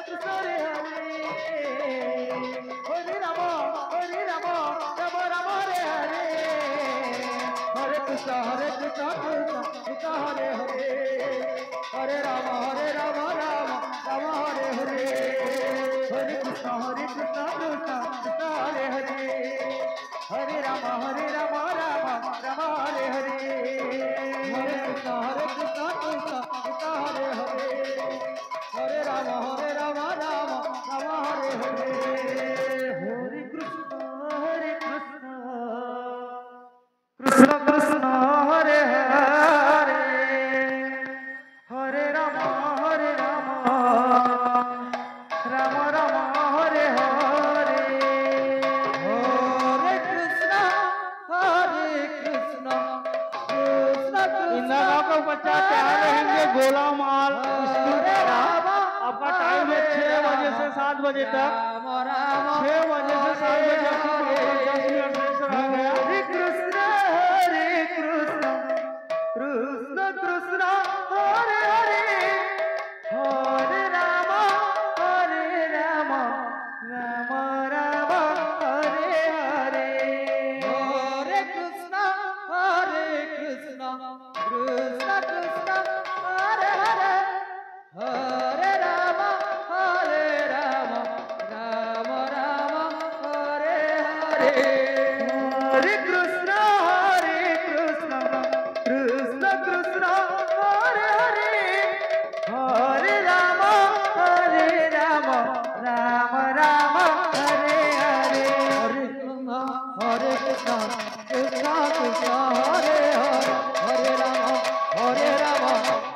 Krishna Hare Rama Rama Rama Hare Hare Hare Krishna Krishna Krishna Hare Hare Hare Rama Rama Rama Hare Hare Hare Krishna Krishna Krishna Hare Hare Hare Rama Rama Rama Hare Hare Hare Krishna Krishna Krishna Hare Hare Hare Rama Rama Rama Hare Hare Hare Krishna Krishna Krishna Hare Hare Hare Rama Rama Rama Hare Hare Hare Krishna Krishna इन आपका बच्चा तैयार रहेंगे गोला माल school का। आपका time है 6 बजे से 7 बजे तक। 6 बजे से 7 बजे तक 10 मिनट से रह गया। हरे कृष्ण कृष्ण कृष्ण हरे हरे हरे राम राम राम हरे हरे हरे कृष्ण कृष्ण कृष्ण हरे हरे हरे राम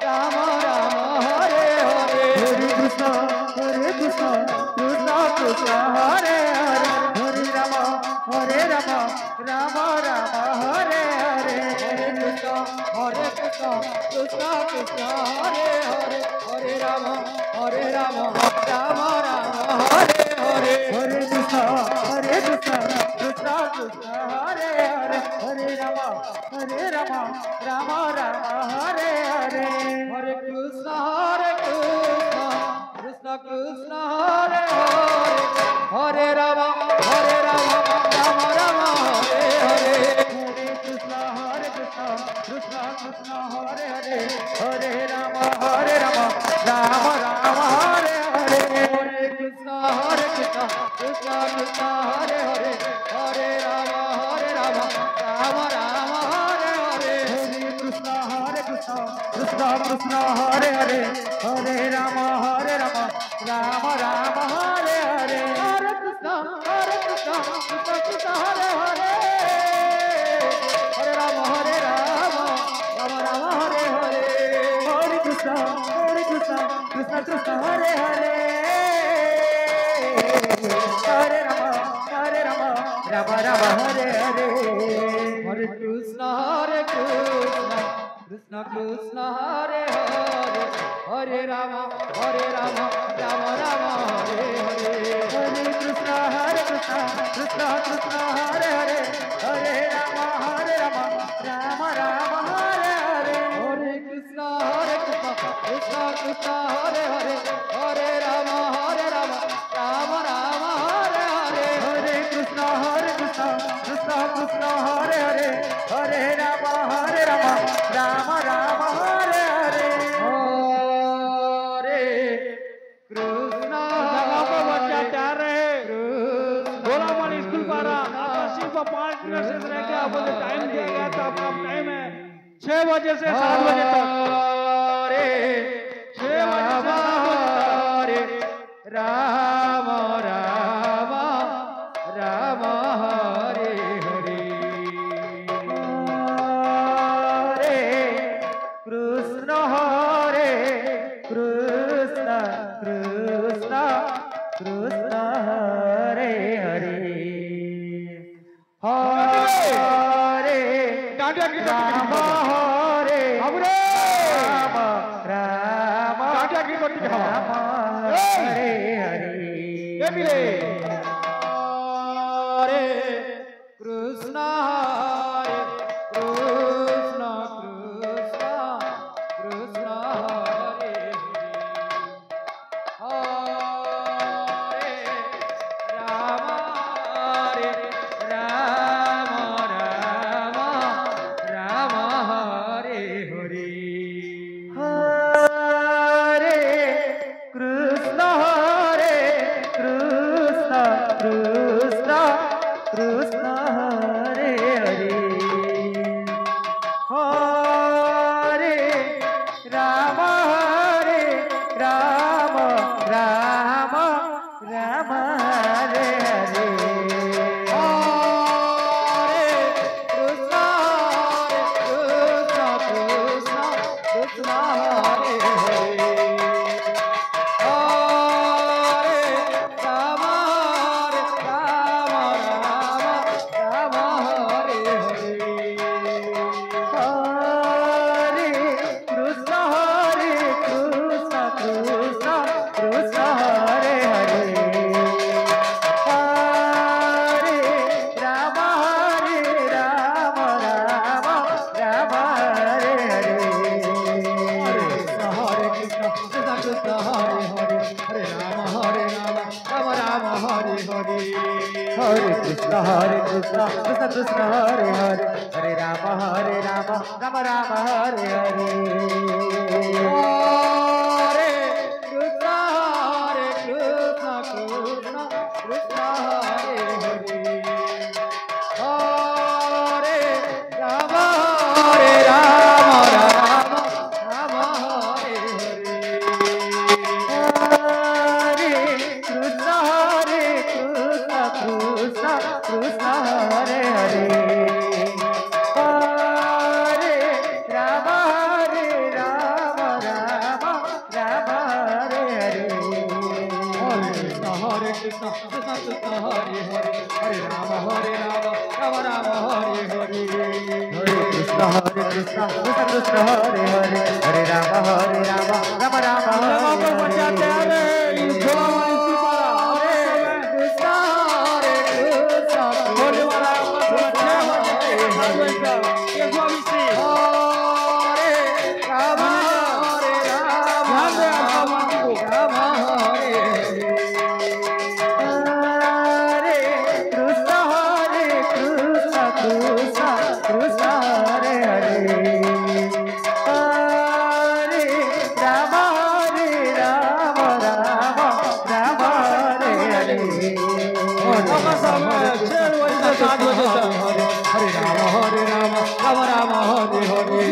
राम राम हरे हरे हरे कृष्ण कृष्ण कृष्ण हरे हरे हरे राम राम राम हरे हरे हरे कृष्ण कृष्ण कृष्ण हरे हरे हरे राम राम राम हरे हरे हरे कृष्ण कृष्ण कृष्ण हरे हरे हरे राम राम हरे हरे हरे कृष्ण कृष्ण कृष्ण हरे हरे हरे राम राम राम हरे हरे हरे कृष्ण कृष्ण कृष्ण हरे हरे हरे राम राम हरे हरे हरे कृष्ण कृष्ण कृष्ण हरे हरे हरे राम राम राम हरे हरे हरे कृष्ण कृष्ण कृष्ण हरे हरे हरे राम राम राम हरे हरे हरे कृष्ण कृष्ण कृष्ण हरे हरे हरे राम राम राम हरे हरे हरे कृष्ण कृष्ण कृष्ण हरे हरे हरे राम राम राम हरे हरे हरे कृष्ण कृष्ण कृष्ण हरे हरे हरे राम राम हरे हरे हरे कृष्ण कृष्ण कृष्ण हरे हरे हरे राम राम हरे हरे हरे कृष्ण कृष्ण कृष्ण हरे हरे हरे राम राम राम हरे हरे हरे कृष्ण कृष्ण कृष्ण हरे हरे हरे राम राम राम हरे हरे हरे कृष्ण कृष्ण कृष्ण हरे हरे हरे राम राम राम हरे हरे हरे कृष्ण कृष्ण कृष्ण हरे हरे हरे राम राम हरे हरे हरे कृष्ण जगह पर बच्चा तैयार रहे। गोला माल स्कूल का आपका सिर्फ 5 मिनट से रह गया। आपको टाइम दिया गया था। आपका टाइम है 6 बजे से 7 बजे तक। 6 बजे से 7 बजे तक। राम राम राम हरे हरे हरे कृष्ण कृष्ण कृष्ण हरे हरे हरे राम हरे राम राम हरे हरे हरे कृष्ण कृष्ण कृष्ण हरे हरे राम हरे हरे हरे कृष्ण कृष्ण कृष्ण हरे हरे हरे राम राम राम हरे हरे हरे कृष्ण कृष्ण कृष्ण कृष्ण हरे हरे हरे राम राम राम हरे हरे हरे कृष्ण कृष्ण कृष्ण हरे हरे हरे राम राम राम हरे हरे हरे कृष्ण कृष्ण कृष्ण हरे हरे हरे राम राम राम हरे हरे हरे कृष्ण कृष्ण कृष्ण हरे हरे हरे राम राम राम हरे हरे कृष्ण कृष्ण कृष्ण हरे हरे हरे राम राम राम हरे हरे हरे कृष्ण कृष्ण कृष्ण हरे हरे हरे राम राम राम हरे हरे हरे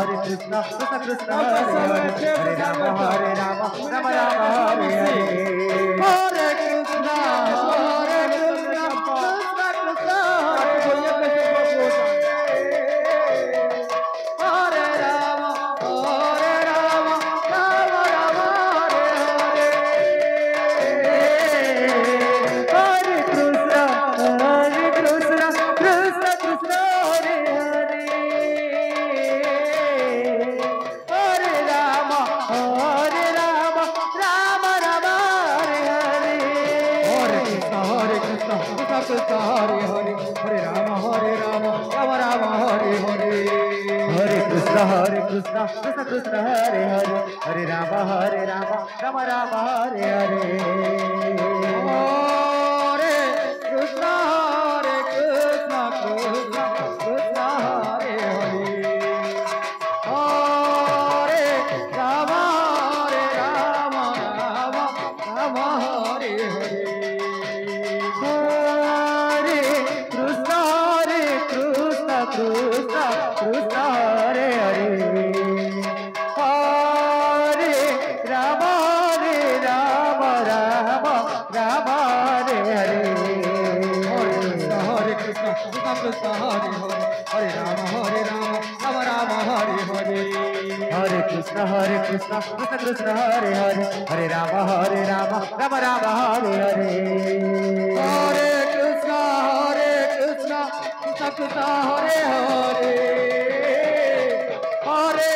कृष्ण कृष्ण कृष्ण कृष्ण हरे हरे हरे राम राम राम हरे हरे हरे कृष्ण कृष्ण कृष्ण हरे हरे हरे राम राम हरे हरे हरे कृष्ण कृष्ण कृष्ण हरे हरे हरे राम राम राम हरे हरे हरे कृष्ण कृष्ण कृष्ण हरे हरे हरे राम राम राम हरे हरे हरे कृष्ण कृष्ण कृष्ण हरे हरे हरे राम राम राम हरे हरे हरे कृष्ण कृष्ण कृष्ण हरे हरे हरे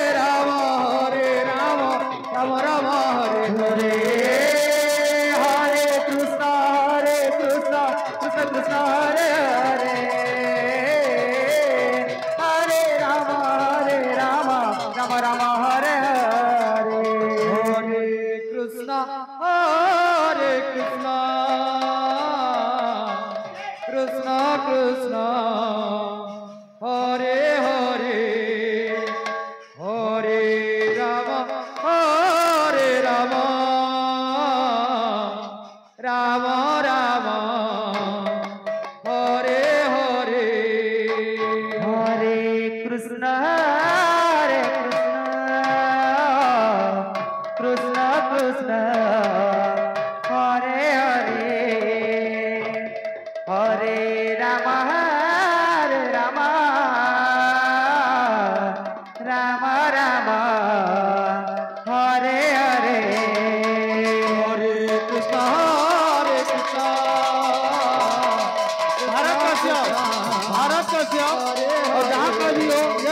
राम राम राम हरे हरे हरे कृष्ण कृष्ण कृष्ण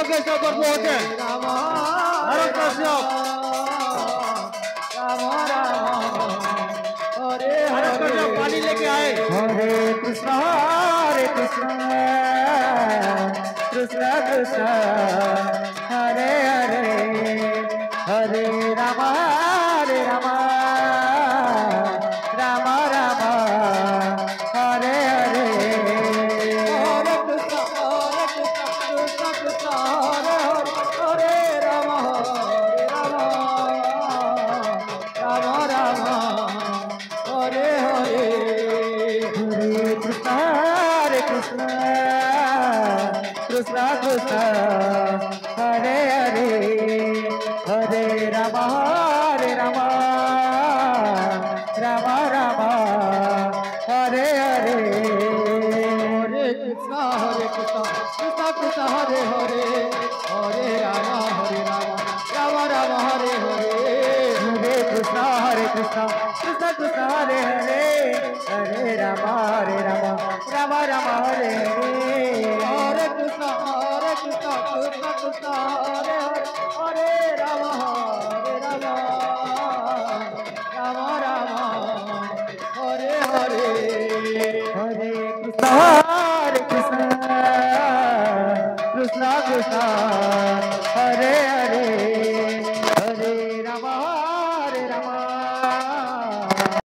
कैसे ऊपर पहुंचे भरत कश्यप भरत कश्यप पानी लेके आए। हरे कृष्ण कृष्ण कृष्ण हरे हरे हरे राम राम राम हरे हरे हरे कृष्ण कृष्ण कृष्ण हरे हरे राम राम राम हरे हरे हरे कृष्ण कृष्ण कृष्ण हरे हरे हरे राम राम राम हरे हरे हरे कृष्ण कृष्ण कृष्ण हरे हरे हरे राम राम राम हरे हरे हरे कृष्ण कृष्ण कृष्ण हरे हरे हरे राम राम राम हरे हरे हरे कृष्ण कृष्ण कृष्ण हरे हरे हरे राम राम राम